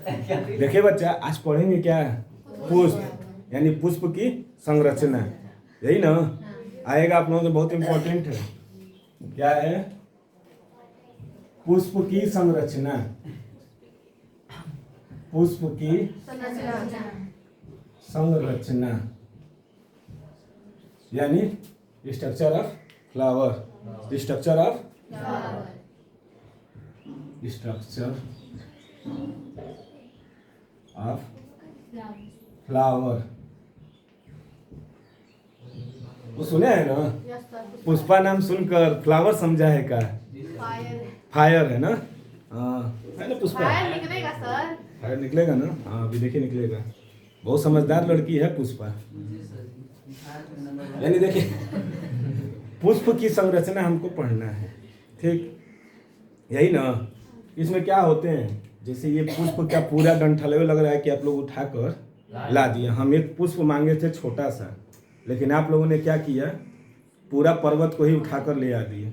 देखिए बच्चा, आज पढ़ेंगे क्या? पुष्प, यानी पुष्प की संरचना, यही ना आएगा आप लोगों को, बहुत इंपॉर्टेंट है। क्या है? पुष्प की संरचना, पुष्प की संरचना यानी structure of flower, structure of flower. वो सुने हैं ना? पुष्पा नाम सुनकर फ्लावर समझा है का? फायर है ना? हाँ है ना, पुष्पा फायर निकलेगा सर, फायर निकलेगा ना? हाँ अभी देखिए निकलेगा। बहुत समझदार लड़की है पुष्पा। यानी देखिए पुष्प की संरचना हमको पढ़ना है, ठीक? यही ना। इसमें क्या होते हैं, जैसे ये पुष्प का पूरा डंठल लग रहा है कि आप लोग उठाकर ला दिए। हम एक पुष्प मांगे थे छोटा सा, लेकिन आप लोगों ने क्या किया, पूरा पर्वत को ही उठाकर ले आ दिए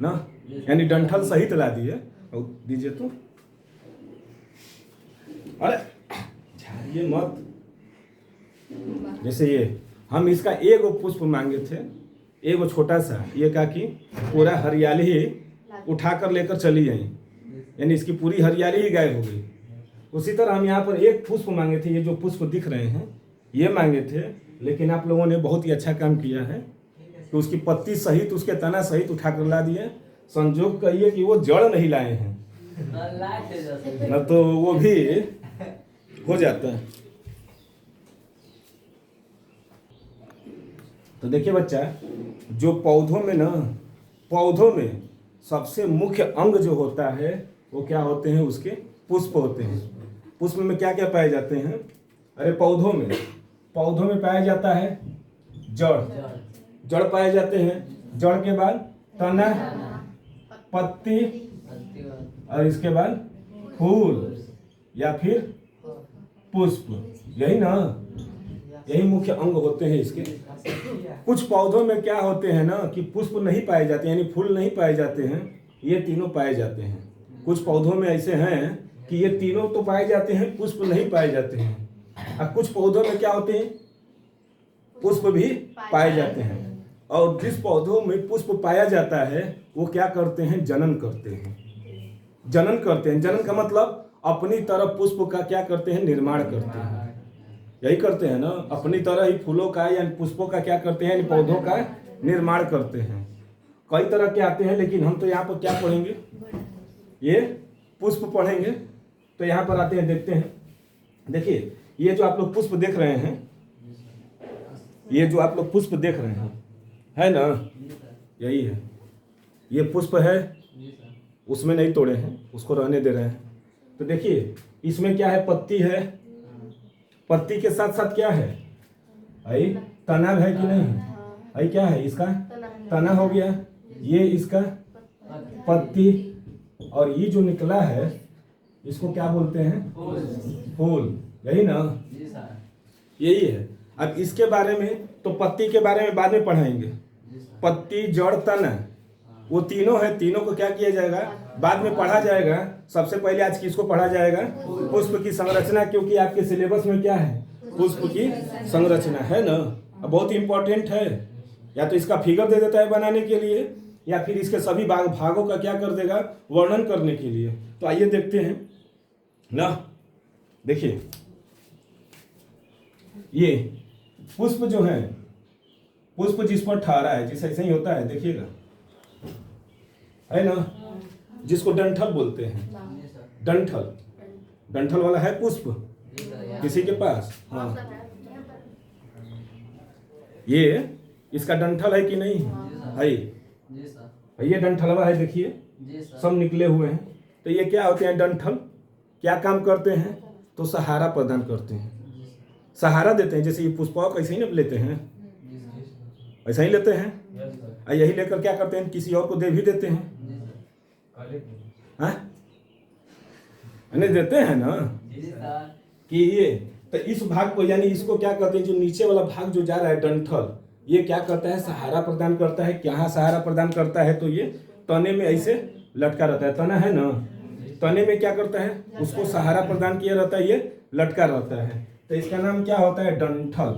ना, यानी डंठल सहित ला दिए। और दीजिए तो, अरे झाड़िए मत। जैसे ये हम इसका एगो पुष्प मांगे थे, एगो छोटा सा, ये का कि पूरा हरियाली ही उठाकर लेकर चली आई, यानी इसकी पूरी हरियाली ही गायब हो गई। उसी तरह हम यहाँ पर एक पुष्प मांगे थे, ये जो पुष्प दिख रहे हैं ये मांगे थे, लेकिन आप लोगों ने बहुत ही अच्छा काम किया है कि उसकी पत्ती सहित, उसके तना सहित उठाकर ला दिए। संजोग कहिए कि वो जड़ नहीं लाए हैं, न तो वो भी हो जाता है। तो देखिए बच्चा, जो पौधों में ना, पौधों में सबसे मुख्य अंग जो होता है वो क्या होते हैं, उसके पुष्प होते हैं। पुष्प में क्या क्या पाए जाते हैं? अरे पौधों में पाया जाता है जड़, जड़ पाए जाते हैं। जड़ के बाद तना, पत्ती, और इसके बाद फूल या फिर पुष्प, यही ना, यही मुख्य अंग होते हैं इसके। कुछ पौधों में क्या होते हैं ना कि पुष्प नहीं पाए जाते, यानी फूल नहीं पाए जाते हैं, ये तीनों पाए जाते हैं। कुछ पौधों में ऐसे हैं कि ये तीनों तो पाए जाते हैं, पुष्प नहीं पाए जाते हैं। और कुछ पौधों में क्या होते हैं, पुष्प भी पाए जाते हैं। और जिस पौधों में पुष्प पाया जाता है वो क्या करते हैं, जनन करते हैं। जनन करते हैं, जनन का मतलब अपनी तरफ पुष्प का क्या करते हैं, निर्माण करते हैं। यही करते हैं ना, अपनी तरह ही फूलों का या पुष्पों का क्या करते हैं, पौधों का निर्माण करते हैं। कई तरह के आते हैं, लेकिन हम तो यहाँ पर क्या पढ़ेंगे, ये पुष्प पढ़ेंगे। तो यहाँ पर आते हैं, देखते हैं। देखिए ये जो आप लोग पुष्प देख रहे हैं, ये जो आप लोग पुष्प देख रहे हैं, है ना, यही है। ये पुष्प है, उसमें नहीं तोड़े हैं, उसको रहने दे रहे हैं। तो देखिए इसमें क्या है, पत्ती है, पत्ती के साथ साथ क्या है, आई तना है कि नहीं, आई क्या है, इसका तना हो गया, ये इसका पत्ती, और ये जो निकला है इसको क्या बोलते हैं, फूल, यही ना, यही है। अब इसके बारे में तो पत्ती के बारे में बाद में पढ़ाएंगे। पत्ती, जड़, तना, वो तीनों है, तीनों को क्या किया जाएगा, बाद में पढ़ा जाएगा। सबसे पहले आज किसको पढ़ा जाएगा, पुष्प की संरचना, क्योंकि आपके सिलेबस में क्या है, पुष्प की संरचना है ना। अब बहुत इंपॉर्टेंट है, या तो इसका फिगर दे देता है बनाने के लिए, या फिर इसके सभी भागों का क्या कर देगा, वर्णन करने के लिए। तो आइए देखते हैं ना। देखिए ये पुष्प जो है, पुष्प जिस पर ठहरा है, जिस ऐसे ही होता है, देखिएगा, है ना, जिसको डंठल बोलते हैं, डंठल, डंठल वाला है पुष्प किसी के पास? हाँ, ये इसका डंठल है कि नहीं है? ये डंठलवा है, देखिए सब निकले हुए हैं। तो ये क्या होते हैं, डंठल क्या काम करते हैं, तो सहारा प्रदान करते हैं, सहारा देते हैं। जैसे ये पुष्पा कैसे ही ना लेते हैं, ऐसा ही लेते हैं, और यही लेकर क्या करते हैं, किसी और को दे भी देते हैं, हाँ नहीं देते हैं ना, कि ये तो इस भाग को, यानी इसको क्या करते हैं, जो नीचे वाला भाग जो जा रहा है डंठल, ये क्या करता है, सहारा प्रदान करता है। क्या सहारा प्रदान करता है, तो ये तने में ऐसे लटका रहता है, तना है ना, तने में क्या करता है, उसको सहारा प्रदान किया रहता है, ये लटका रहता है। तो इसका नाम क्या होता है, डंठल।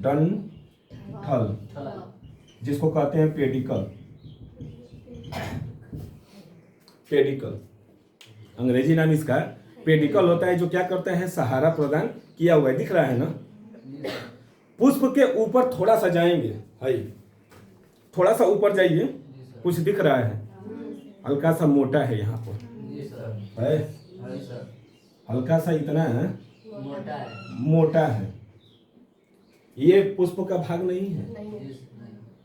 डंठल जिसको कहते हैं पेडिकल। पेडिकल अंग्रेजी नाम इसका पेडिकल होता है, जो क्या करता है, सहारा प्रदान किया हुआ है। दिख रहा है ना। पुष्प के ऊपर थोड़ा सा जाएंगे, हाई थोड़ा सा ऊपर जाइए, कुछ दिख रहा है, हल्का सा मोटा है यहाँ पर है, हल्का सा इतना है, मोटा है। ये पुष्प का भाग नहीं है,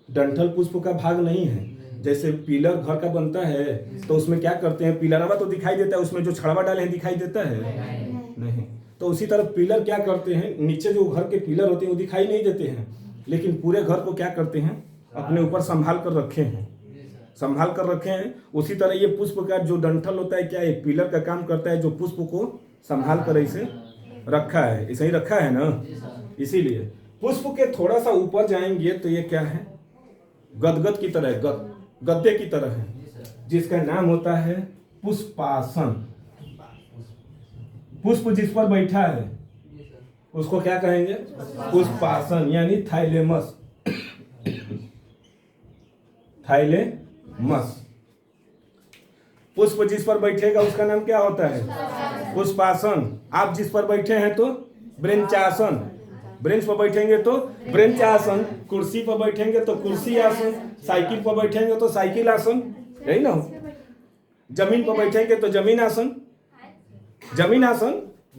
डंठल पुष्प का भाग नहीं है। जैसे पिलर घर का बनता है तो उसमें क्या करते हैं, पिलरवा तो दिखाई देता है, उसमें जो छड़वा डाले हैं दिखाई देता है नहीं। तो उसी तरह पिलर क्या करते हैं, नीचे जो घर के पिलर होते हैं वो दिखाई नहीं देते हैं, लेकिन पूरे घर को क्या करते हैं, अपने ऊपर संभाल कर रखे हैं, संभाल कर रखे हैं। उसी तरह ये पुष्प का जो डंठल होता है, क्या एक पिलर का काम करता है, जो पुष्प को संभाल कर ऐसे रखा है, ऐसे ही रखा है ना। इसीलिए पुष्प के थोड़ा सा ऊपर जाएंगे तो ये क्या है, गदगद की तरह, गद्दे की तरह है, जिसका नाम होता है पुष्पासन। पुष्प जिस पर बैठा है उसको क्या कहेंगे, पुष्पासन, यानी थाइलेमस। थाइलेमस। पुष्प जिस पर बैठेगा उसका नाम क्या होता है, पुष्पासन। आप जिस पर बैठे हैं तो ब्रेंचासन, ब्रेंच पर बैठेंगे तो ब्रेंच आसन, कुर्सी पर बैठेंगे तो कुर्सी आसन, साइकिल पर बैठेंगे तो साइकिल आसन, यही ना। जमीन पर बैठेंगे तो जमीन आसन, जमीन आसन,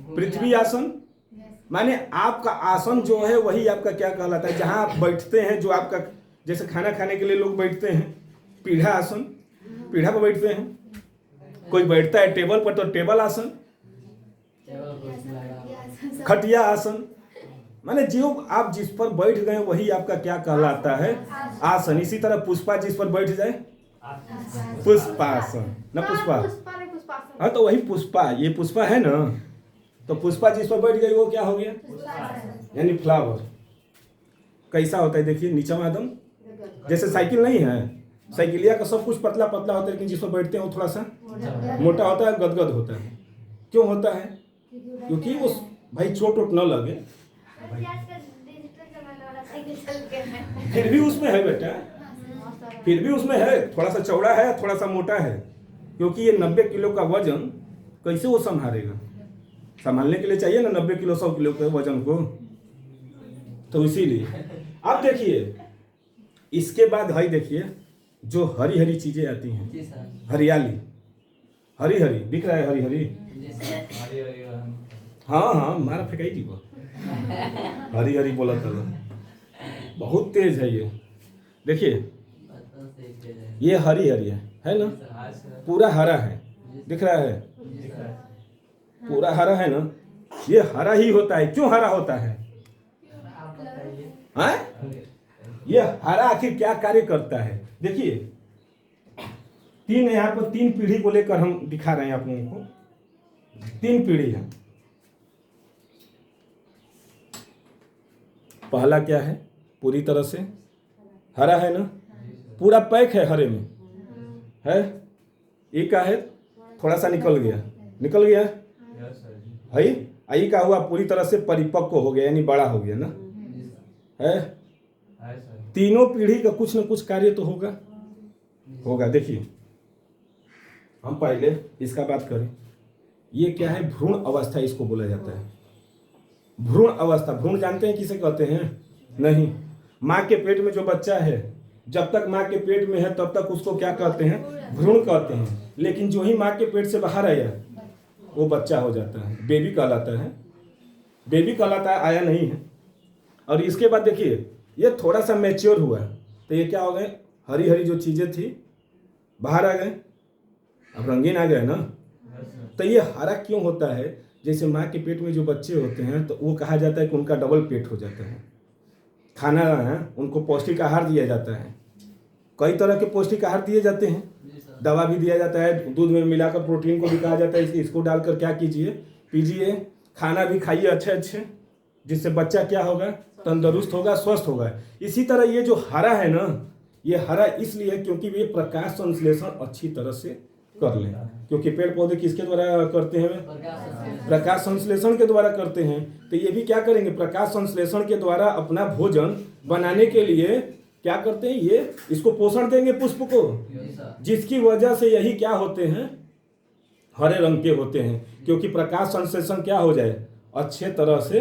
पृथ्वी आसन। माने आपका आसन जो है वही आपका क्या कहलाता है, जहां आप बैठते हैं, जो आपका, जैसे खाना खाने के लिए लोग बैठते हैं, पीढ़ा आसन, पीढ़ा पर बैठते हैं। कोई बैठता है टेबल पर तो टेबल आसन, खटिया आसन। माने जो आप जिस पर बैठ गए वही आपका क्या कहलाता है, आसन। इसी तरह पुष्पा जिस पर बैठ जाए पुष्पासन, ना पुष्पा, हाँ तो वही पुष्पा, ये पुष्पा है ना, तो पुष्पा जिस पर बैठ गई वो क्या हो गया, यानी फ्लावर। कैसा होता है देखिए, नीचा मादम, जैसे साइकिल नहीं है, साइकिलिया का सब कुछ पतला पतला होता है, लेकिन जिस पर बैठते हैं वो थोड़ा सा मोटा होता है, गदगद होता है। क्यों होता है, क्योंकि वो भाई चोट वोट न लगे। फिर भी उसमें है बेटा, फिर भी उसमें है, थोड़ा सा चौड़ा है, थोड़ा सा मोटा है, क्योंकि ये 90 किलो का वजन कैसे वो संभालेगा, संभालने के लिए चाहिए ना 90 किलो 100 किलो के वजन को। तो इसीलिए अब देखिए, इसके बाद भाई देखिए जो हरी हरी चीजें आती हैं, हरियाली, हरी हरी दिख रहा है, हरी हरी, हाँ हाँ मारा फेंकाई थी वो, हरी हरी बोला था, बहुत तेज है ये। देखिए ये हरी हरी है ना, पूरा हरा है, दिख रहा है, पूरा हरा है ना। ये हरा ही होता है, क्यों हरा होता है, हाँ? ये हरा आखिर क्या कार्य करता है। देखिए तीन, यहाँ पर 3 पीढ़ी को लेकर हम दिखा रहे हैं आप लोगों को, 3 पीढ़ी है। पहला क्या है, पूरी तरह से हरा है ना, पूरा पैक है हरे में है। ये का है, थोड़ा सा निकल गया, निकल गया है। आई का हुआ पूरी तरह से परिपक्व हो गया, यानी बड़ा हो गया ना, है। तीनों पीढ़ी का कुछ न कुछ कार्य तो होगा, होगा। देखिए हम पहले इसका बात करें, ये क्या है, भ्रूण अवस्था इसको बोला जाता है। भ्रूण अवस्था, भ्रूण जानते हैं किसे कहते हैं, नहीं। माँ के पेट में जो बच्चा है, जब तक माँ के पेट में है तब तक उसको क्या कहते हैं, भ्रूण कहते हैं। लेकिन जो ही माँ के पेट से बाहर आया वो बच्चा हो जाता है, बेबी कहलाता है, बेबी कहलाता है, आया नहीं है। और इसके बाद देखिए ये थोड़ा सा मैच्योर हुआ तो ये क्या हो गए, हरी हरी जो चीजें थी बाहर आ गए, अब रंगीन आ गए ना। तो ये हरा क्यों होता है, जैसे माँ के पेट में जो बच्चे होते हैं तो वो कहा जाता है कि उनका डबल पेट हो जाता है, खाना है उनको पौष्टिक आहार दिया जाता है, कई तरह के पौष्टिक आहार दिए जाते हैं, दवा भी दिया जाता है, दूध में मिलाकर प्रोटीन को भी कहा जाता है, इसको डालकर क्या कीजिए, पीजिए, खाना भी खाइए अच्छे अच्छे, जिससे बच्चा क्या होगा, तंदुरुस्त होगा, स्वस्थ होगा। इसी तरह ये जो हरा है ना, ये हरा इसलिए क्योंकि ये प्रकाश संश्लेषण अच्छी तरह से कर लें, क्योंकि पेड़ पौधे किसके द्वारा करते हैं? प्रकाश संश्लेषण के द्वारा करते हैं। तो ये भी क्या करेंगे? प्रकाश संश्लेषण के द्वारा अपना भोजन बनाने के लिए क्या करते हैं? ये इसको पोषण देंगे पुष्प को, जिसकी वजह से यही क्या होते हैं? हरे रंग के होते हैं, क्योंकि प्रकाश संश्लेषण क्या हो जाए? अच्छे तरह से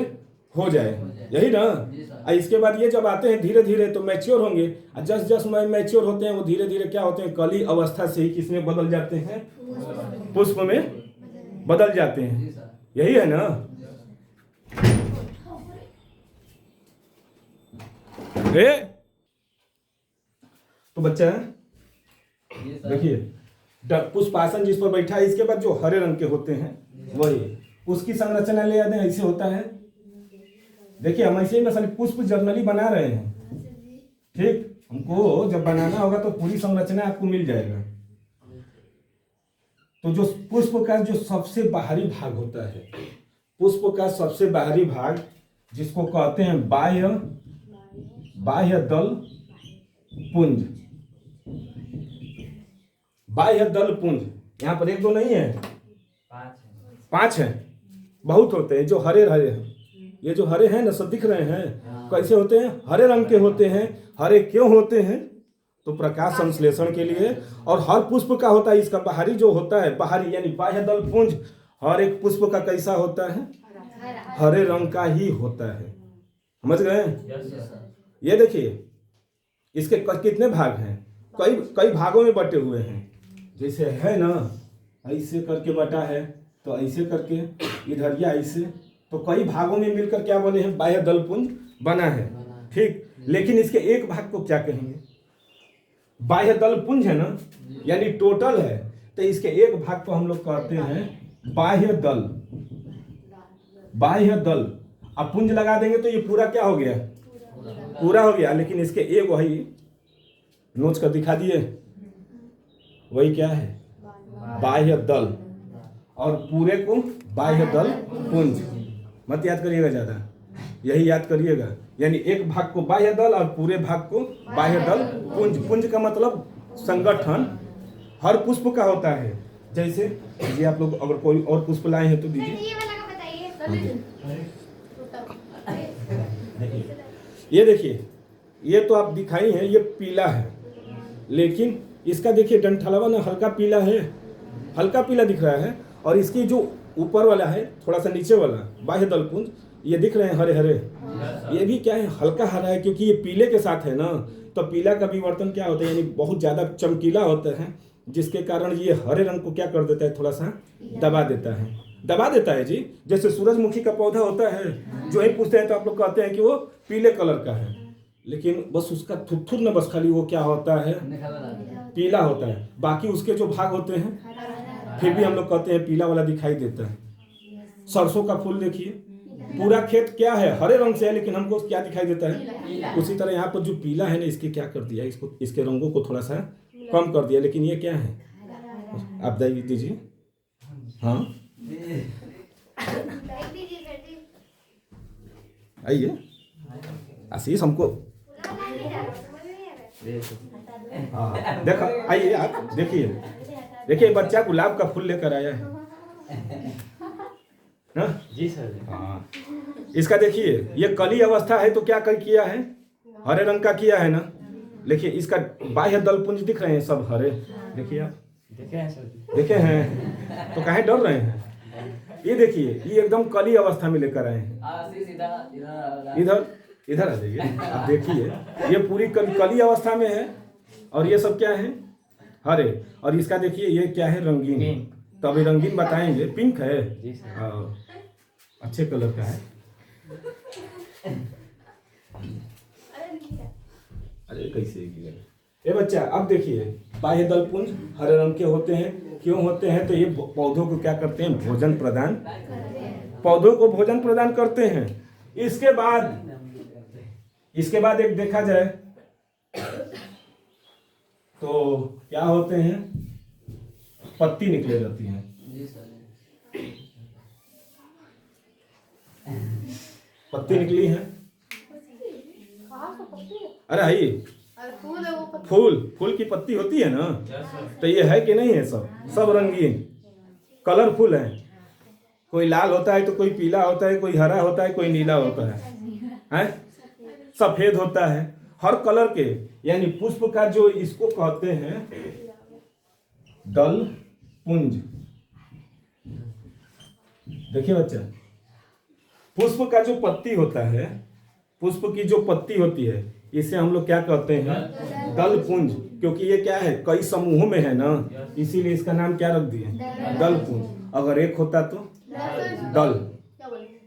हो जाए, यही ना। और इसके बाद ये जब आते हैं धीरे धीरे तो मैच्योर होंगे, और जस जस मैच्योर होते हैं वो धीरे धीरे क्या होते हैं? कली अवस्था से ही किसमें बदल जाते हैं? पुष्प में बदल जाते हैं, यही है ना। तो बच्चा देखिए पुष्पासन जिस पर बैठा है, इसके बाद जो हरे रंग के होते हैं वही उसकी संरचना ले आते हैं, ऐसे होता है। देखिए हम ऐसे ही पुष्प जर्नली बना रहे हैं, ठीक। हमको जब बनाना होगा तो पूरी संरचना आपको मिल जाएगा। तो जो पुष्प का जो सबसे बाहरी भाग होता है, पुष्प का सबसे बाहरी भाग जिसको कहते हैं बाह्य दल पुंज। बाह्य दल पुंज, यहाँ पर एक दो नहीं है, 5 है। बहुत होते हैं जो हरे हरे हैं, ये जो हरे हैं ना सब दिख रहे हैं, कैसे होते हैं? हरे रंग के होते हैं। हरे क्यों होते हैं? तो प्रकाश संश्लेषण के लिए। और हर पुष्प का होता है, इसका बाहरी जो होता है, बाहरी यानी बाह्य दल पुंज, हर एक पुष्प का कैसा होता है? हरे रंग का ही होता है। समझ गए? ये देखिए इसके कितने भाग हैं? कई भागों में बटे हुए हैं। जैसे है ना, ऐसे करके बटा है, तो ऐसे करके इधर या ऐसे, तो कई भागों में मिलकर क्या बने हैं? बाह्य दल पुंज बना है, ठीक। लेकिन इसके एक भाग को क्या कहेंगे? बाह्य दल पुंज है ना, यानी टोटल है, तो इसके एक भाग को हम लोग कहते हैं बाह्य दल। बाह्य दल, अब पुंज लगा देंगे तो ये पूरा क्या हो गया? पूरा हो गया। लेकिन इसके एक वही नोच कर दिखा दिए, वही क्या है? बाह्य दल। और पूरे को बाह्य दल पुंज। मत याद करिएगा ज्यादा, यही याद करिएगा। यानी एक भाग को बाह्य दल और पूरे भाग को बाह्य दल पुंज। पुंज का मतलब संगठन हर पुष्प का होता है। जैसे ये आप लोग अगर कोई और पुष्प लाए हैं तो दीजिए। ये देखिए, ये तो आप दिखाई है, ये पीला है, लेकिन इसका देखिए डंठलवा ना हल्का पीला है, हल्का पीला दिख रहा है। और इसकी जो ऊपर वाला है, थोड़ा सा नीचे वाला बाह्य दल पुंज, ये दिख रहे हैं हरे हरे, ये भी क्या है? हल्का हरा है, क्योंकि ये पीले के साथ है ना। तो पीला का विवर्तन क्या होता है? यानी बहुत ज्यादा चमकीला होता है, जिसके कारण ये हरे रंग को क्या कर देता है? थोड़ा सा दबा देता है, दबा देता है जी। जैसे सूरजमुखी का पौधा होता है, जो ही पूछते हैं तो आप लोग कहते हैं कि वो पीले कलर का है, लेकिन बस उसका थुथुर न बस खाली वो क्या होता है? पीला होता है। बाकी उसके जो भाग होते हैं फिर भी हम लोग कहते हैं पीला वाला दिखाई देता है। सरसों का फूल देखिए, पूरा खेत क्या है? हरे रंग से है, लेकिन हमको क्या दिखाई देता है? उसी तरह यहाँ पर जो पीला है ना, इसके क्या कर दिया? इसको, इसके रंगों को थोड़ा सा कम कर दिया, लेकिन ये क्या है? आप दीजिए। हाँ आइए आशीष, हमको देखो, आइए आप देखिए। देखिए बच्चा गुलाब का फूल लेकर आया है ना? जी सर। हाँ, इसका देखिए ये कली अवस्था है, तो क्या किया है? हरे रंग का किया है ना। देखिए इसका बाह्य दल पुंज दिख रहे हैं सब हरे। देखिए आप देखे हैं सर? देखे हैं तो काहे डर रहे हैं? ये देखिए ये एकदम कली अवस्था में लेकर आए हैं। इधर इधर आ जाइए, आप देखिए ये पूरी कली अवस्था में है, और ये सब क्या है? हरे। और इसका देखिए ये क्या है? रंगीन। तो अभी रंगीन बताएंगे। पिंक है, अच्छे कलर का है। अरे कैसे ये बच्चा, अब देखिए बाह्य दल पुंज हरे रंग के होते हैं। क्यों होते हैं? तो ये पौधों को क्या करते हैं? भोजन प्रदान, पौधों को भोजन प्रदान करते हैं। इसके बाद एक देखा जाए तो क्या होते हैं? पत्ती निकले रहती है। पत्ती निकली है। अरे आइए, फूल की पत्ती होती है ना, तो ये है कि नहीं है, सब रंगीन कलरफुल है। कोई लाल होता है तो कोई पीला होता है, कोई हरा होता है, कोई नीला होता है, सफेद होता है, हर कलर के। यानी पुष्प का जो इसको कहते हैं दल पुंज। देखिए बच्चा, पुष्प का जो पत्ती होता है, पुष्प की जो पत्ती होती है, इसे हम लोग क्या कहते हैं, दल पुंज। क्योंकि ये क्या है, कई समूहों में है ना, इसीलिए इसका नाम क्या रख दिए, दल पुंज। अगर एक होता तो दल,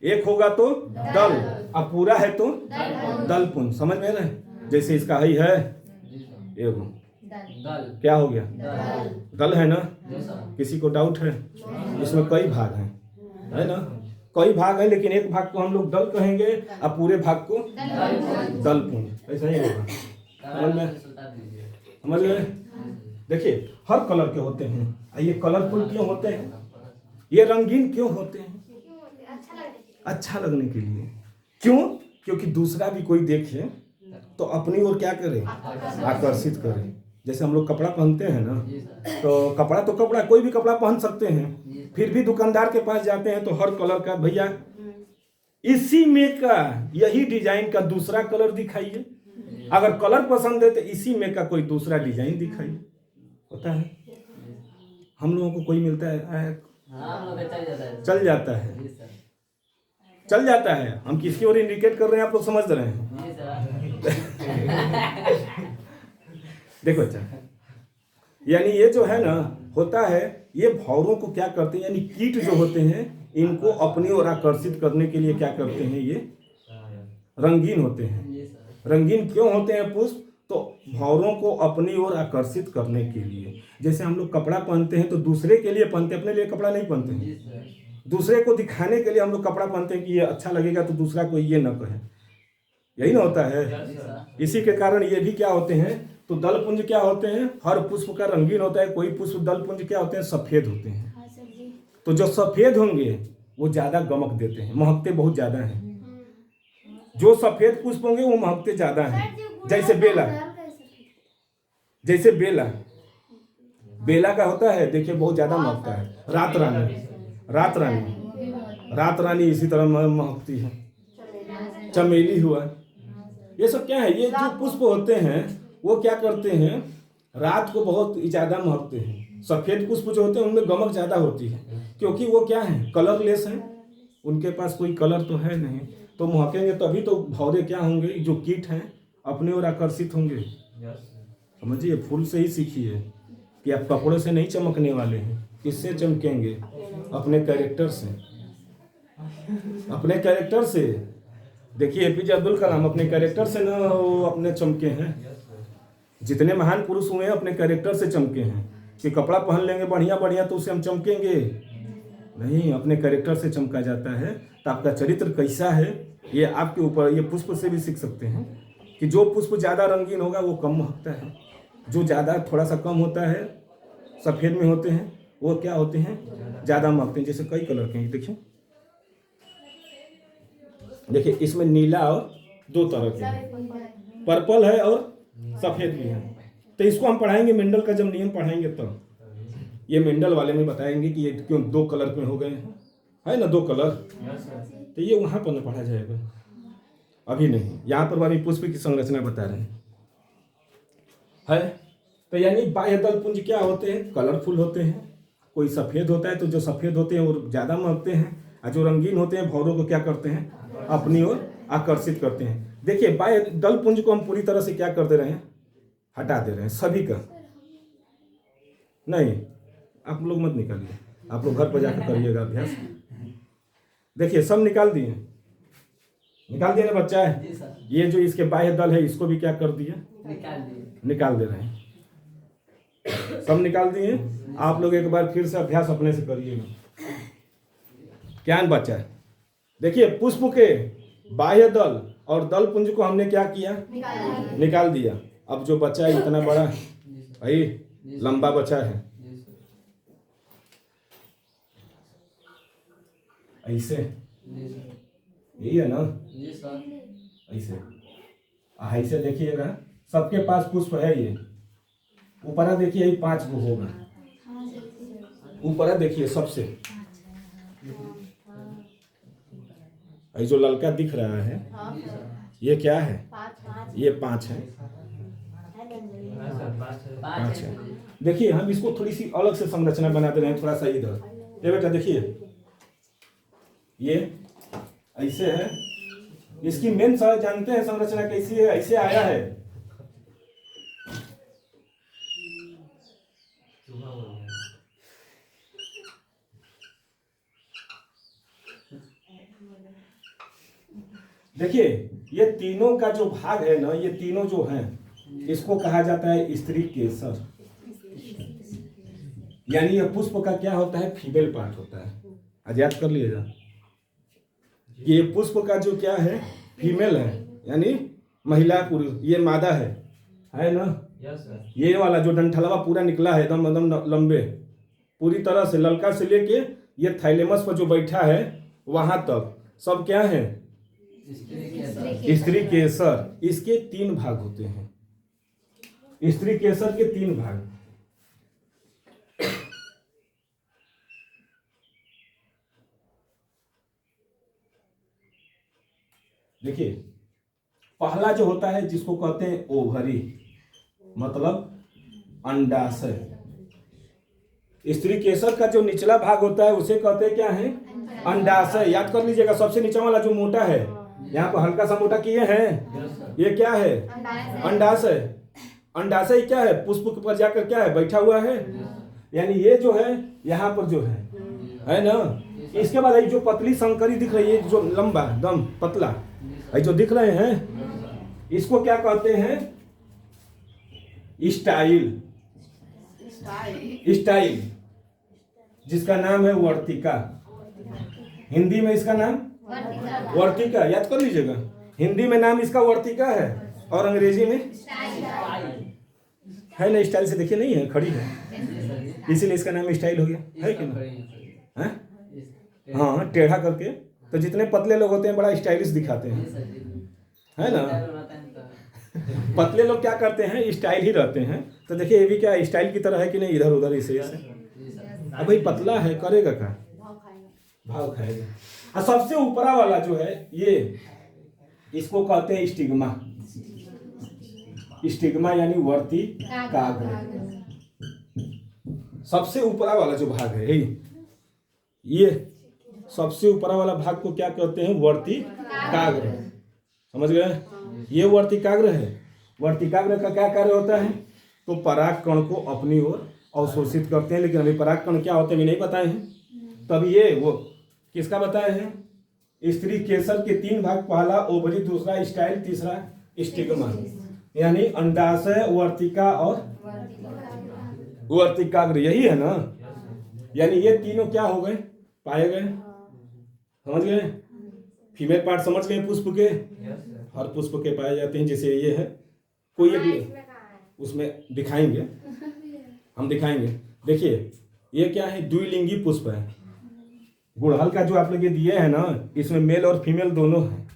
एक होगा तो दल, अब पूरा है तो दल पुंज। समझ में ना, जैसे इसका ही है एगो क्या हो गया, दल है ना। किसी को डाउट है? इसमें कई भाग हैं, है ना, कई भाग है, लेकिन एक भाग को हम लोग दल कहेंगे और पूरे भाग को दल पुंज। ऐसा ही होगा, समझ में? देखिए हर कलर के होते हैं। ये कलरफुल क्यों होते हैं, ये रंगीन क्यों होते हैं? अच्छा लगने के लिए। क्यों? क्योंकि दूसरा भी कोई देखे तो अपनी ओर क्या करे, आकर्षित करे। जैसे हम लोग कपड़ा पहनते हैं ना, तो कपड़ा कोई भी कपड़ा पहन सकते हैं, फिर भी दुकानदार के पास जाते हैं तो हर कलर का, भैया इसी में का यही डिजाइन का दूसरा कलर दिखाइए। अगर कलर पसंद है तो इसी में का कोई दूसरा डिजाइन दिखाइए। होता है, हम लोगों को कोई मिलता है, चल जाता है। हम किसकी ओर इंडिकेट कर रहे हैं, आप लोग समझ रहे हैं? देखो अच्छा, यानी ये जो है ना होता है, ये भौरों को क्या करते हैं, यानी कीट जो होते हैं, इनको अपनी ओर आकर्षित करने के लिए क्या करते हैं, ये रंगीन होते हैं। रंगीन क्यों होते हैं पुष्प? तो भौरों को अपनी ओर आकर्षित करने के लिए। जैसे हम लोग कपड़ा पहनते हैं तो दूसरे के लिए पहनते हैं, अपने लिए कपड़ा नहीं पहनते हैं। दूसरे को दिखाने के लिए हम लोग कपड़ा पहनते हैं कि ये अच्छा लगेगा, तो दूसरा कोई ये न कहे, यही ना होता है। इसी के कारण ये भी क्या होते हैं, तो दलपुंज क्या होते हैं, हर पुष्प का रंगीन होता है। कोई पुष्प दलपुंज क्या होते हैं, सफेद होते हैं। तो जो सफेद होंगे वो ज्यादा गमक देते हैं, महकते बहुत ज्यादा हैं। जो सफेद पुष्प होंगे वो महकते ज्यादा हैं। जैसे बेला का होता है, देखिए बहुत ज्यादा महकता है। रात रानी इसी तरह महकती है। चमेली हुआ, ये सब क्या है, ये जो पुष्प होते हैं वो क्या करते हैं, रात को बहुत ज्यादा महकते हैं। सफेद पुष्प जो होते हैं उनमें गमक ज्यादा होती है, क्योंकि वो क्या है, कलरलेस है, उनके पास कोई कलर तो है नहीं, तो महकेंगे तभी तो भौरे क्या होंगे, जो कीट हैं अपने ओर आकर्षित होंगे। समझिए, फूल से ही सीखिए कि आप कपड़ों से नहीं चमकने वाले हैं। किससे चमकेंगे? अपने कैरेक्टर से, अपने कैरेक्टर से। देखिए एपीजे अब्दुल कलाम अपने कैरेक्टर से ना वो अपने चमके हैं। जितने महान पुरुष हुए हैं अपने कैरेक्टर से चमके हैं। कि कपड़ा पहन लेंगे बढ़िया बढ़िया तो उससे हम चमकेंगे नहीं, अपने कैरेक्टर से चमका जाता है। तो आपका चरित्र कैसा है ये आपके ऊपर, ये पुष्प से भी सीख सकते हैं कि जो पुष्प ज़्यादा रंगीन होगा वो कम महकता है, जो ज़्यादा थोड़ा सा कम होता है, सफ़ेद में होते हैं, वो क्या होते हैं, ज़्यादा महकते हैं। जैसे कई कलर के हैं, देखिए इसमें नीला और दो तरह के हैं, पर्पल है और सफ़ेद भी है। तो इसको हम पढ़ाएंगे मेंडल का जब नियम पढ़ाएंगे तब। ये मेंडल वाले में बताएंगे कि ये क्यों दो कलर में हो गए हैं, है ना, दो कलर। तो ये वहाँ पर न पढ़ा जाएगा, अभी नहीं। यहाँ पर अभी पुष्प की संरचना बता रहे हैं, है। तो यानी बाह्य दल पुंज क्या होते हैं, कलरफुल होते हैं। कोई सफ़ेद होता है तो जो सफ़ेद होते हैं वो ज़्यादा महकते हैं, और जो रंगीन होते हैं भौरों को क्या करते हैं, अपनी ओर आकर्षित करते हैं। देखिए बाह्य दल पुंज को हम पूरी तरह से क्या कर दे रहे हैं, हटा दे रहे हैं, सभी का नहीं। आप लोग मत निकालिए, आप लोग घर पर जाकर करिएगा अभ्यास। देखिए सब निकाल दिए, निकाल दिया ना बच्चा है। ये जो इसके बाह्य दल है इसको भी क्या कर दिया, निकाल दे रहे हैं, सब निकाल दिए। आप लोग एक बार फिर से अभ्यास अपने से करिएगा। क्या बच्चा है, देखिए पुष्प के बाह्य दल और दल पुंज को हमने क्या किया, निकाल दिया। अब जो बचा है इतना बड़ा भाई लंबा बचा है, ऐसे यही है ना, ऐसे ऐसे देखिएगा। सबके पास पुष्प है, ये ऊपर देखिए यही 5 गो होगा। ऊपर देखिए सबसे ये जो लड़का दिख रहा है ये क्या है? ये 5 है। 5 है। देखिए हम इसको थोड़ी सी अलग से संरचना बना दे रहे हैं, थोड़ा सा इधर। ये बेटा देखिए ये ऐसे है। इसकी मेन जानते हैं संरचना कैसी है? ऐसे आया है। देखिए ये तीनों का जो भाग है ना, ये तीनों जो हैं इसको कहा जाता है स्त्री केसर। यानी ये पुष्प का क्या होता है? फीमेल पार्ट होता है। आज याद कर लीजिएगा, ये पुष्प का जो क्या है? फीमेल है, यानी महिला पुरुष। ये मादा है ना? ये वाला जो डंठलवा पूरा निकला है एकदम एकदम लंबे पूरी तरह से, ललका से लेके ये थाइलेमस पर जो बैठा है वहां तक सब क्या है? स्त्री केसर। इसके 3 भाग होते हैं। स्त्री केसर के 3 भाग। देखिए पहला जो होता है जिसको कहते हैं ओवरी, मतलब अंडाशय। स्त्री केसर का जो निचला भाग होता है उसे कहते हैं क्या है? अंडाशय। याद कर लीजिएगा, सबसे नीचे वाला जो मोटा है, यहाँ पर हल्का सा मोटा किए हैं, ये क्या है? अंडाशय। अंडाशय क्या है? पुष्प पर जाकर क्या है? बैठा हुआ है। यानी ये जो है यहाँ पर जो है ना। इसके बाद ये जो पतली संकरी दिख रही है, जो लंबा दम पतला ये जो दिख रहे हैं, इसको क्या कहते हैं? स्टाइल। स्टाइल जिसका नाम है वर्तिका। हिंदी में इसका नाम वर्तिका। याद कर लीजिएगा, हिंदी में नाम इसका वर्तिका है और अंग्रेजी में है ना। स्टाइल से देखिए नहीं है, खड़ी है, इसीलिए इसका नाम स्टाइल हो गया है कि नहीं? हाँ टेढ़ा करके। तो जितने पतले लोग होते हैं बड़ा स्टाइलिश दिखाते हैं, है ना। पतले लोग क्या करते हैं? स्टाइल ही रहते हैं। तो देखिए ये भी क्या स्टाइल की तरह है कि नहीं? इधर उधर इसे अब भाई पतला है, करेगा क्या? भाव खाएगा। और सबसे ऊपरा वाला जो है ये, इसको कहते हैं स्टिग्मा। स्टिग्मा यानी वर्तिकाग्र। सबसे ऊपरा वाला जो भाग है ये सबसे ऊपरा वाला भाग को क्या कहते हैं? वर्तिकाग्र। समझ गए? ये वर्तिकाग्र है। वर्तिकाग्र का क्या कार्य होता है? तो पराग कण को अपनी ओर अवशोषित करते हैं। लेकिन अभी पराग कण क्या होते हैं नहीं बताए हैं। तब ये वो किसका बताए हैं? स्त्री केसर के 3 भाग। पहला ओवरी, दूसरा स्टाइल, तीसरा स्टिग्मा। यानी अंडाशय, वर्तिका और वर्तिकाग्र, यही है ना। यानी ये तीनों क्या हो गए? पाए गए। समझ गए? फीमेल पार्ट समझ गए पुष्प के? हर पुष्प के पाए जाते हैं। जैसे ये है, कोई एक उसमें दिखाएंगे, हम दिखाएंगे। देखिए ये क्या है? द्विलिंगी पुष्प है। गुड़हल का जो आप लोग ये दिए हैं ना, इसमें मेल और फीमेल दोनों है।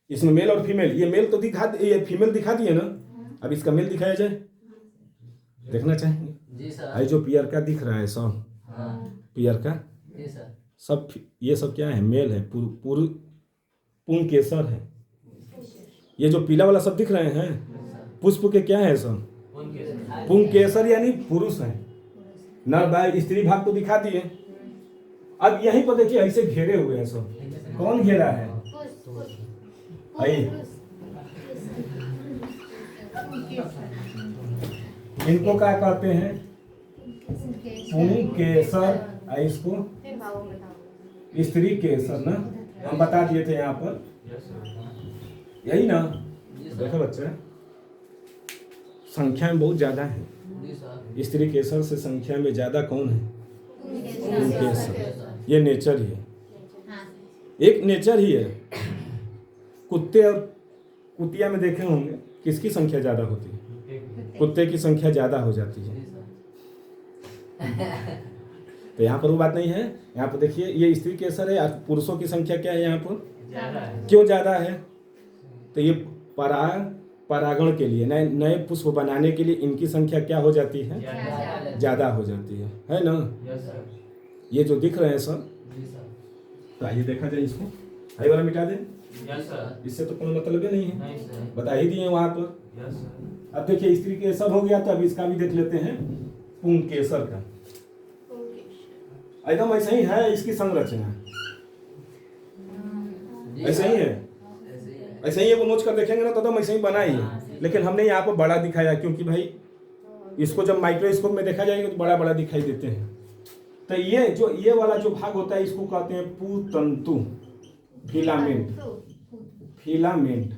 इसमें मेल और फीमेल, ये मेल तो ये फीमेल दिखा दिए ना। अब इसका मेल दिखाया जाए, देखना चाहेंगे? ये जो पियर का दिख रहा है सब, पियर का सब, ये सब क्या है? मेल है। पुंकेसर है। ये जो पीला वाला सब दिख रहे हैं पुष्प के क्या है? सब पुंकेसर यानी पुरुष है। नर बाय स्त्री भाग तो दिखा दिए। अब यहीं पर देखिए ऐसे घेरे हुए हैं सब। कौन घेरा है? इनको क्या कहते हैं? पुंकेसर। इसको स्त्री केसर ना, हम बता दिए थे यहाँ पर, यही ना। देखो बच्चे, संख्या में बहुत ज्यादा है। स्त्री केसर से संख्या में ज्यादा कौन है? पुंकेसर। ये नेचर ही है, एक नेचर ही है। कुत्ते और कुतिया में देखे होंगे किसकी संख्या ज्यादा होती है? कुत्ते की संख्या ज्यादा हो जाती है। तो यहाँ पर वो बात नहीं है। यहाँ पर देखिए ये स्त्री केसर है, पुरुषों की संख्या क्या है यहाँ पर? क्यों ज्यादा है? तो ये पराग परागण के लिए, नए नए पुष्प बनाने के लिए इनकी संख्या क्या हो जाती है? ज़्यादा हो जाती है ना? ये जो दिख रहे हैं सब, तो आइए देखा जाए इसको। हाई वाला मिटा दें, इससे तो कोई मतलब ही नहीं है, बता ही दिए वहाँ पर। अब देखिए स्त्री केसर हो गया, तो अब इसका भी देख लेते हैं पुंकेसर का। एकदम ऐसा ही है इसकी संरचना, ऐसा ही है, ऐसा ही है। वो नोच कर देखेंगे ना तो एकदम ऐसा ही बना ही है, लेकिन हमने यहाँ पर बड़ा दिखाया क्योंकि भाई इसको जब माइक्रोस्कोप में देखा जाएगा तो बड़ा बड़ा दिखाई देते हैं। तो ये वाला जो भाग होता है इसको कहते हैं पुतंतु, फिलामेंट, फिलामेंट।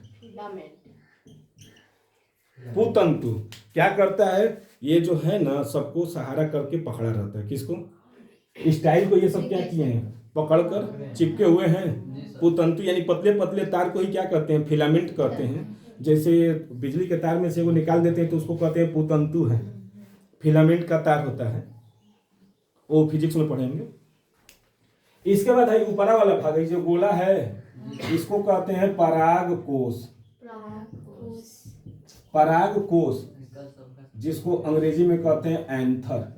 पुतंतु क्या करता है? ये जो है ना सबको सहारा करके पकड़ा रहता है। किसको? स्टाइल को। ये सब क्या किए हैं? पकड़कर चिपके हुए हैं। पुतंतु यानी पतले पतले तार को ही क्या कहते हैं? फिलामेंट कहते हैं। जैसे बिजली के तार में से वो निकाल देते हैं तो उसको कहते हैं पुतंतु है, फिलामेंट का तार होता है, वो फिजिक्स में पढ़ेंगे। इसके बाद है ऊपरा वाला भाग, जो गोला है इसको कहते हैं पराग कोश। पराग कोश, जिसको अंग्रेजी में कहते हैं एंथर,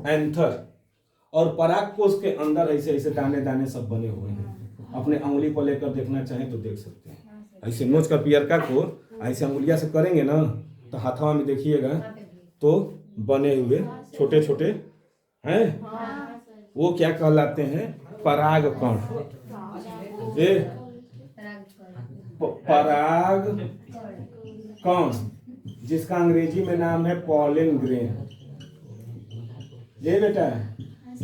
एंथर। और पराग कोश के अंदर ऐसे ऐसे दाने दाने सब बने हुए हैं। अपने अंगुली को लेकर देखना चाहें तो देख सकते हैं। ऐसे नोच कर पियरका को ऐसे अंगुलिया से करेंगे ना तो हाथवा में देखिएगा तो बने हुए छोटे छोटे हैं, वो क्या कहलाते हैं? पराग कण। ये पराग कण, जिसका अंग्रेजी में नाम है पॉलन ग्रेन। ये बेटा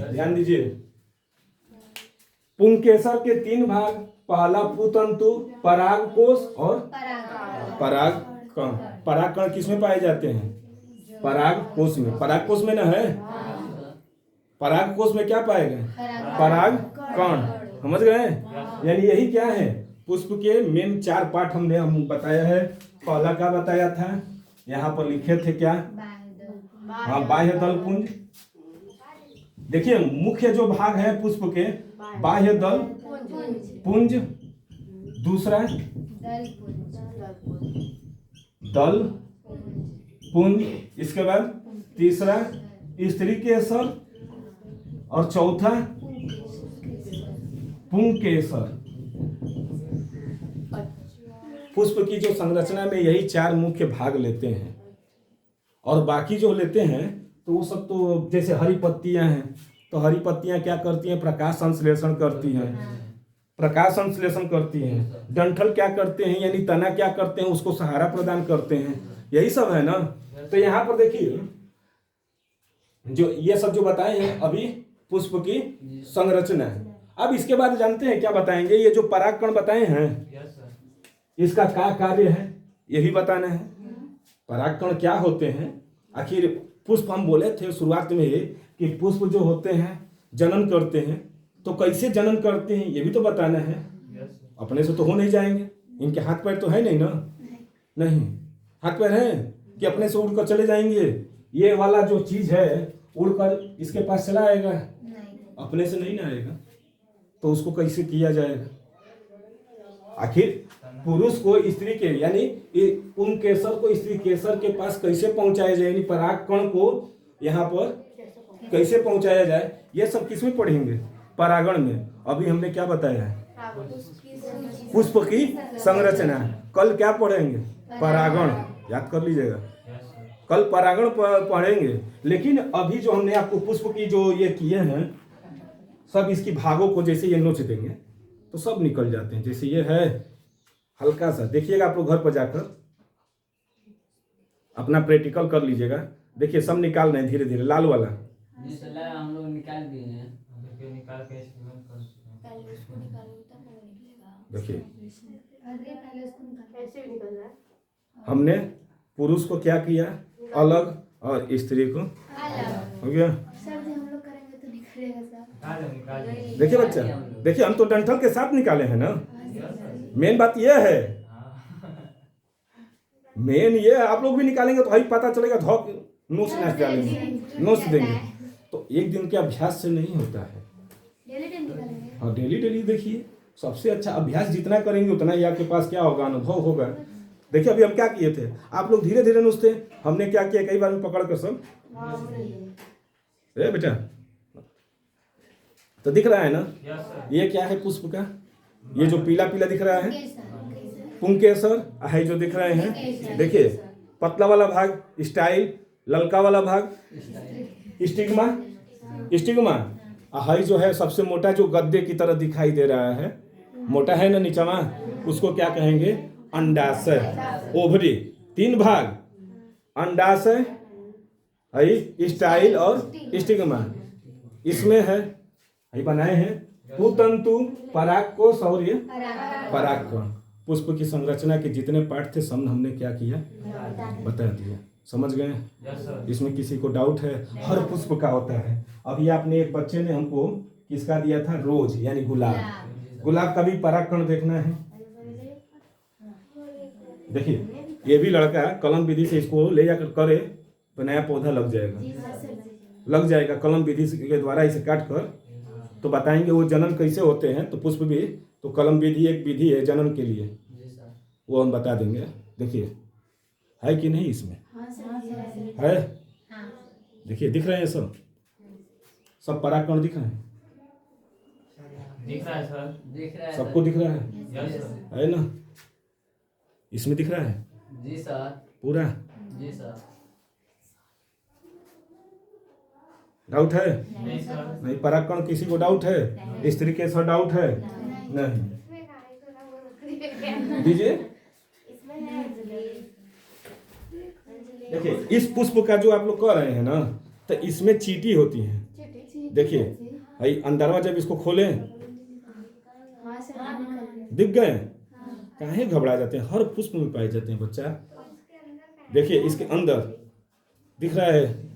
ध्यान दीजिए, पुंकेसर के 3 भाग, पहला पुतंतु, पराग कोश और पराग कण। पराग कण किसमें पाए जाते हैं? पराग कोश में। पराग कोश में ना है, पराग कोश में क्या पाएगा? पराग कण। समझ गए? यानी यही क्या है? पुष्प के मेन 4 पार्ट हम बताया है। पहला क्या बताया था? यहाँ पर लिखे थे क्या? हाँ, बाह्य दल पुंज। देखिए मुख्य जो भाग है पुष्प के, बाह्य दल पुंज, दूसरा दल पुंज, इसके बाद तीसरा स्त्री केसर और चौथा पुंकेसर। पुष्प की जो संरचना में यही 4 मुख्य भाग लेते हैं, और बाकी जो लेते हैं तो वो सब तो जैसे हरी पत्तियां हैं, तो हरी पत्तियां क्या करती हैं? प्रकाश संश्लेषण करती हैं, प्रकाश संश्लेषण करती हैं। डंठल क्या करते हैं? यानी तना क्या करते हैं? उसको सहारा प्रदान करते हैं। यही सब है ना। तो यहाँ पर देखिए जो ये सब जो बताए हैं अभी पुष्प की संरचना है। अब इसके बाद जानते हैं क्या बताएंगे? ये जो परागकण बताए हैं इसका क्या कार्य है ये भी बताना है। परागकण क्या होते हैं? आखिर पुष्प हम बोले थे शुरुआत में कि पुष्प जो होते हैं जनन करते हैं, तो कैसे जनन करते हैं ये भी तो बताना है। अपने से तो हो नहीं जाएंगे, इनके हाथ पैर तो है नहीं ना, नहीं हाथ पैर है कि अपने से उड़कर चले जाएंगे? ये वाला जो चीज है उड़कर इसके पास चला आएगा? अपने से नहीं ना आएगा, तो उसको कैसे किया जाएगा? आखिर पुरुष को स्त्री के यानी पुंकेसर को स्त्री केसर के पास कैसे पहुंचाया जाए, यानी परागकण को यहाँ पर कैसे पहुंचाया जाए, ये सब किसमें पढ़ेंगे? परागण में। अभी हमने क्या बताया है? पुष्प की संरचना। कल क्या पढ़ेंगे? परागण। याद कर लीजिएगा, कल परागण पढ़ेंगे। लेकिन अभी जो हमने आपको पुष्प की जो ये किए हैं सब इसकी भागों को जैसे ये नोच देंगे तो सब निकल जाते हैं। जैसे ये है हल्का सा, देखिएगा आप लोग घर पर जाकर अपना प्रैक्टिकल कर लीजिएगा। देखिए सब निकाल रहे हैं धीरे धीरे। लाल वाला हम लोग निकाल दिए हैं। देखिए हमने पुरुष को क्या किया अलग और स्त्री को हो गया। देखिए बच्चा, देखिए हम तो डंठल के साथ निकाले हैं ना। मेन बात यह है, मेन ये आप लोग भी निकालेंगे तो भाई पता चलेगा, धोक नोच नाच डालेंगे, नोच देंगे। तो एक दिन के अभ्यास से नहीं होता है। हाँ डेली डेली देखिए, सबसे अच्छा अभ्यास जितना करेंगे उतना ही आपके पास क्या होगा, अनुभव होगा। देखिए अभी हम क्या किए थे, आप लोग धीरे धीरे नुसते, हमने क्या किया कई बार में पकड़ कर सब बेटा तो दिख रहा है ना, ये क्या है पुष्प का, ये जो पीला पीला दिख रहा है पुंकेसर है जो दिख रहे हैं। देखिए पतला वाला भाग स्टाइल, ललका वाला भाग स्टिग्मा, स्टिग्मा हाई जो है सबसे मोटा जो गद्दे की तरह दिखाई दे रहा है, मोटा है ना नीचवा, उसको क्या कहेंगे, अंडाशय। ओवरी 3 भाग, अंडाशय है स्टाइल और स्टिग्मा। इसमें है बनाए हैं कुतंतु, परागकोश और ये परागकण। पुष्प की संरचना के जितने पार्ट थे सब हमने क्या किया, बता दिया। समझ गए? इसमें किसी को डाउट है? हर पुष्प का होता है। अभी आपने एक बच्चे ने हमको किसका दिया था, रोज यानी गुलाब। गुलाब का भी परागकण देखना है। देखिए ये भी लड़का कलम विधि से इसको ले जाकर करे तो नया पौधा लग जाएगा। कलम विधि के द्वारा इसे काट कर तो बताएंगे वो जनन कैसे होते हैं। तो पुष्प भी तो कलम विधि एक विधि है जनन के लिए, वो हम बता देंगे। देखिए है कि नहीं इसमें, है? देखिए दिख रहे हैं सब परागकण दिख रहे हैं, सर। सबको दिख रहा है ना? इसमें दिख रहा है जी सर, पूरा? जी सर। डाउट है? नहीं सर। नहीं। परागकण किसी को डाउट है? स्त्री के सर डाउट है? नहीं। दीजिए। देखिए इस पुष्प का जो आप लोग कह रहे हैं ना, तो इसमें चींटी होती है। देखिए भाई अंदरवा जब इसको खोलें दिख गए, काहे घबरा जाते हैं, हर पुष्प में पाए जाते हैं बच्चा। देखिए इसके अंदर दिख रहा है,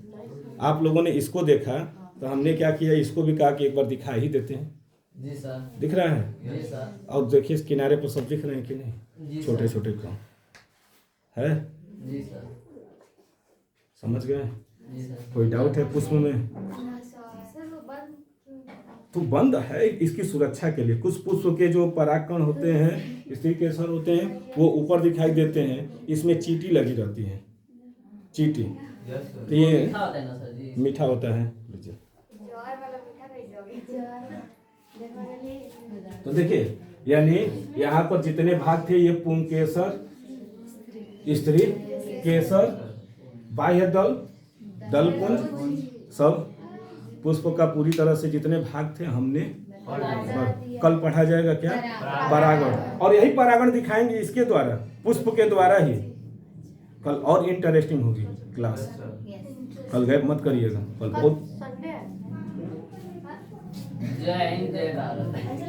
आप लोगों ने इसको देखा तो हमने क्या किया, इसको भी कहा कि एक बार दिखा ही देते हैं। जी सर। दिख रहा है? जी सर। और देखिए इस किनारे पर सब दिख रहे हैं कि नहीं, छोटे छोटे कम है। जी सर। समझ गए? जी सर। कोई डाउट है पुष्प में? तो बंद है इसकी सुरक्षा के लिए। कुछ पुष्प के जो परागकण होते हैं, स्त्री के सर होते हैं, वो ऊपर दिखाई देते हैं, इसमें चींटी लगी रहती है, चींटी। तो ये मीठा होता है ना सर जी? मीठा होता है। लीजिए। तो देखिए यानी यहाँ पर जितने भाग थे, ये पुंकेसर, स्त्री केसर, बाह्य दल, दलपुंज, सब पुष्प का पूरी तरह से जितने भाग थे हमने कल पढ़ा जाएगा क्या, परागण। और यही परागण दिखाएंगे इसके द्वारा, पुष्प के द्वारा ही। कल और इंटरेस्टिंग होगी क्लास, कल गैप मत करिएगा, कल बहुत। जय हिंद, जय भारत।